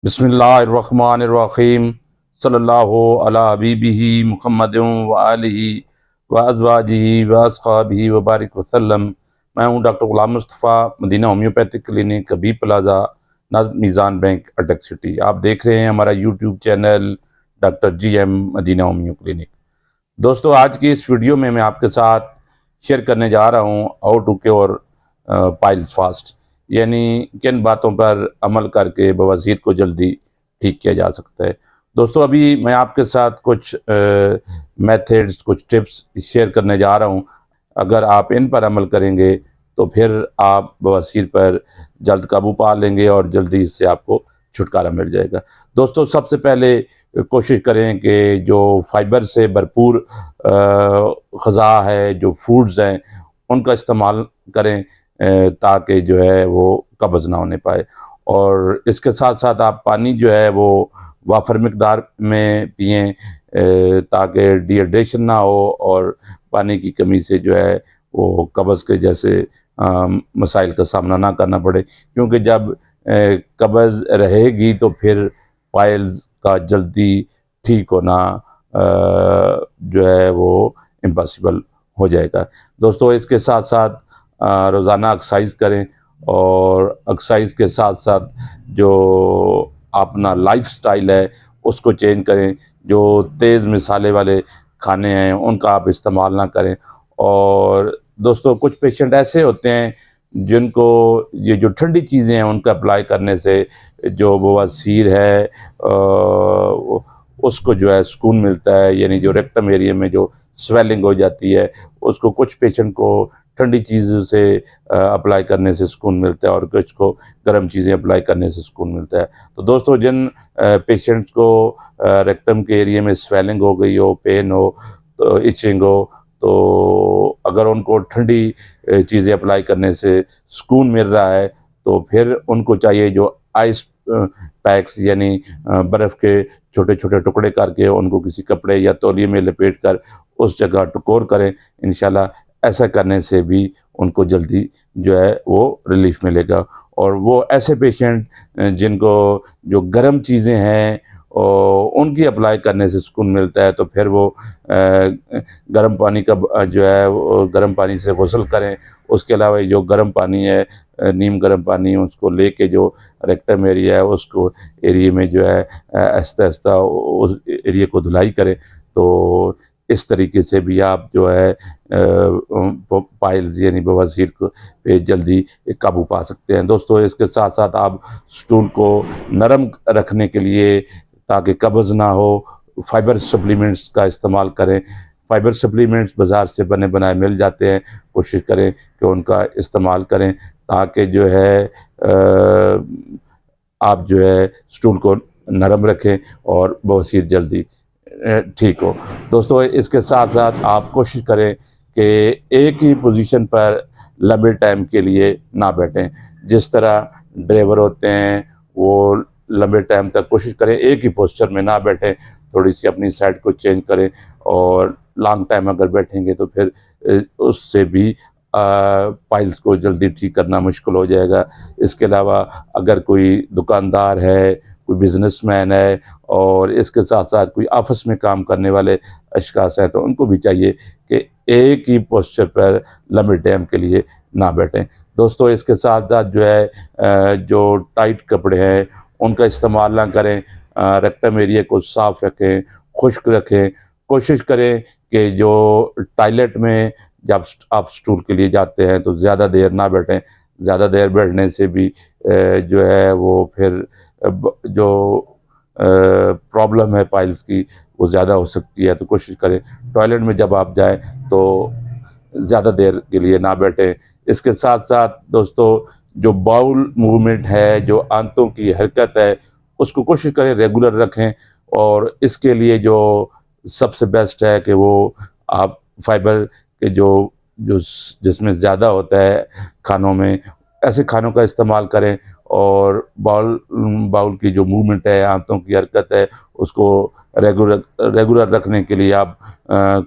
बिस्मिल्लाहिर्रहमानिर्रहीम सल्लल्लाहु अला हबीबिही मुहम्मदिन व आलिही व अज़वाजिही व अस्हाबिही व बारिक वसल्लम। मैं हूं doctor Ghulam Mustafa, Madina homeopathic clinic, Habib plaza, नज़द मीज़ान बैंक, अटक सिटी। आप देख रहे हैं हमारा YouTube channel doctor GM Madina homeo clinic. दोस्तों, आज की इस वीडियो में मैं आपके साथ शेयर करने जा रहा हूं how to cure piles fast, यानी किन बातों पर अमल करके बवासीर को जल्दी ठीक किया जा सकता है। दोस्तों, अभी मैं आपके साथ कुछ मेथड्स, कुछ टिप्स शेयर करने जा रहा हूं। अगर आप इन पर अमल करेंगे तो फिर आप बवासीर पर जल्द काबू पा लेंगे और जल्दी इससे आपको छुटकारा मिल जाएगा। दोस्तों, सबसे पहले कोशिश करें कि जो फाइबर से भरपूर ग़िज़ा है, जो फूड्स हैं, उनका इस्तेमाल करें ताकि जो है वो कब्ज़ ना होने पाए। और इसके साथ साथ आप पानी जो है वो वाफर मिकदार में पिएँ ताकि डिहाइड्रेशन ना हो और पानी की कमी से जो है वो कब्ज़ के जैसे मसाइल का सामना ना करना पड़े, क्योंकि जब कब्ज़ रहेगी तो फिर पाइल्स का जल्दी ठीक होना जो है वो इम्पॉसिबल हो जाएगा। दोस्तों, इसके साथ साथ रोज़ाना एक्सरसाइज करें और एक्सरसाइज के साथ साथ जो अपना लाइफस्टाइल है उसको चेंज करें। जो तेज़ मसाले वाले खाने हैं उनका आप इस्तेमाल ना करें। और दोस्तों, कुछ पेशेंट ऐसे होते हैं जिनको ये जो ठंडी चीज़ें हैं उनका अप्लाई करने से जो बवासीर है उसको जो है सुकून मिलता है, यानी जो रेक्टम एरिया में जो स्वेलिंग हो जाती है उसको कुछ पेशेंट को ठंडी चीज़ों से अप्लाई करने से सुकून मिलता है और कुछ को गर्म चीज़ें अप्लाई करने से सुकून मिलता है। तो दोस्तों, जिन पेशेंट्स को रेक्टम के एरिया में स्वेलिंग हो गई हो, पेन हो, तो इचिंग हो, तो अगर उनको ठंडी चीज़ें अप्लाई करने से सुकून मिल रहा है तो फिर उनको चाहिए जो आइस पैक्स, यानी बर्फ़ के छोटे छोटे टुकड़े करके उनको किसी कपड़े या तौलिए में लपेट कर उस जगह टकोर करें। इंशाल्लाह ऐसा करने से भी उनको जल्दी जो है वो रिलीफ मिलेगा। और वो ऐसे पेशेंट जिनको जो गर्म चीज़ें हैं उनकी अप्लाई करने से सुकून मिलता है तो फिर वो गर्म पानी का जो है वो गर्म पानी से गुस्ल करें। उसके अलावा जो गर्म पानी है, नीम गर्म पानी, उसको लेके जो रेक्टम एरिया है उसको एरिया में जो है आहिस्ता आहिस्ता उस एरिया को धुलाई करें। तो इस तरीके से भी आप जो है पाइल्स यानी बवासीर को पे जल्दी काबू पा सकते हैं। दोस्तों, इसके साथ साथ आप स्टूल को नरम रखने के लिए, ताकि कब्ज़ ना हो, फाइबर सप्लीमेंट्स का इस्तेमाल करें। फाइबर सप्लीमेंट्स बाज़ार से बने बनाए मिल जाते हैं, कोशिश करें कि उनका इस्तेमाल करें ताकि जो है आप जो है स्टूल को नरम रखें और बवासीर जल्दी ठीक हो। दोस्तों, इसके साथ साथ आप कोशिश करें कि एक ही पोजीशन पर लंबे टाइम के लिए ना बैठें। जिस तरह ड्राइवर होते हैं वो लंबे टाइम तक कोशिश करें एक ही पोस्चर में ना बैठें, थोड़ी सी अपनी साइड को चेंज करें। और लॉन्ग टाइम अगर बैठेंगे तो फिर उससे भी पाइल्स को जल्दी ठीक करना मुश्किल हो जाएगा। इसके अलावा अगर कोई दुकानदार है, कोई बिजनेसमैन है और इसके साथ साथ कोई ऑफिस में काम करने वाले अशख़ास हैं तो उनको भी चाहिए कि एक ही पोस्चर पर लंबे टाइम के लिए ना बैठें। दोस्तों, इसके साथ साथ जो है जो टाइट कपड़े हैं उनका इस्तेमाल ना करें। रेक्टम एरिया को साफ़ रखें, खुश्क रखें। कोशिश करें कि जो टॉयलेट में जब आप स्टूल के लिए जाते हैं तो ज़्यादा देर ना बैठें। ज़्यादा देर बैठने से भी जो है वो फिर जो प्रॉब्लम है पाइल्स की वो ज़्यादा हो सकती है। तो कोशिश करें टॉयलेट में जब आप जाएँ तो ज़्यादा देर के लिए ना बैठें। इसके साथ साथ दोस्तों, जो बाउल मूवमेंट है, जो आंतों की हरकत है, उसको कोशिश करें रेगुलर रखें। और इसके लिए जो सबसे बेस्ट है कि वो आप फाइबर के जो जो जिसमें ज़्यादा होता है खानों में, ऐसे खानों का इस्तेमाल करें। और बाउल बाउल की जो मूवमेंट है, आंतों की हरकत है, उसको रेगुलर रखने के लिए आप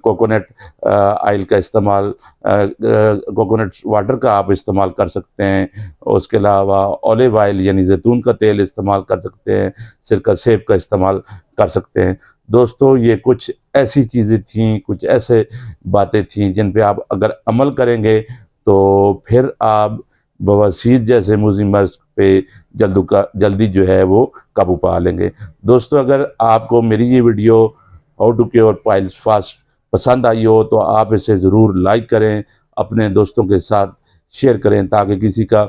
कोकोनट ऑयल का इस्तेमाल, कोकोनट वाटर का आप इस्तेमाल कर सकते हैं। उसके अलावा ऑलिव ऑयल यानी जैतून का तेल इस्तेमाल कर सकते हैं, सिरका सेब का इस्तेमाल कर सकते हैं। दोस्तों, ये कुछ ऐसी चीज़ें थीं, कुछ ऐसे बातें थीं जिन पे आप अगर अमल करेंगे तो फिर आप बवासीर जैसे मुज़िम मर्ज़ पे जल्दी जो है वो काबू पा लेंगे। दोस्तों, अगर आपको मेरी ये video how to cure piles fast पसंद आई हो तो आप इसे ज़रूर लाइक करें, अपने दोस्तों के साथ शेयर करें ताकि किसी का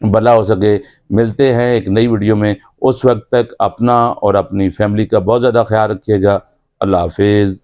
भला हो सके। मिलते हैं एक नई वीडियो में, उस वक्त तक अपना और अपनी फैमिली का बहुत ज़्यादा ख्याल रखिएगा। अल्लाह हाफिज़।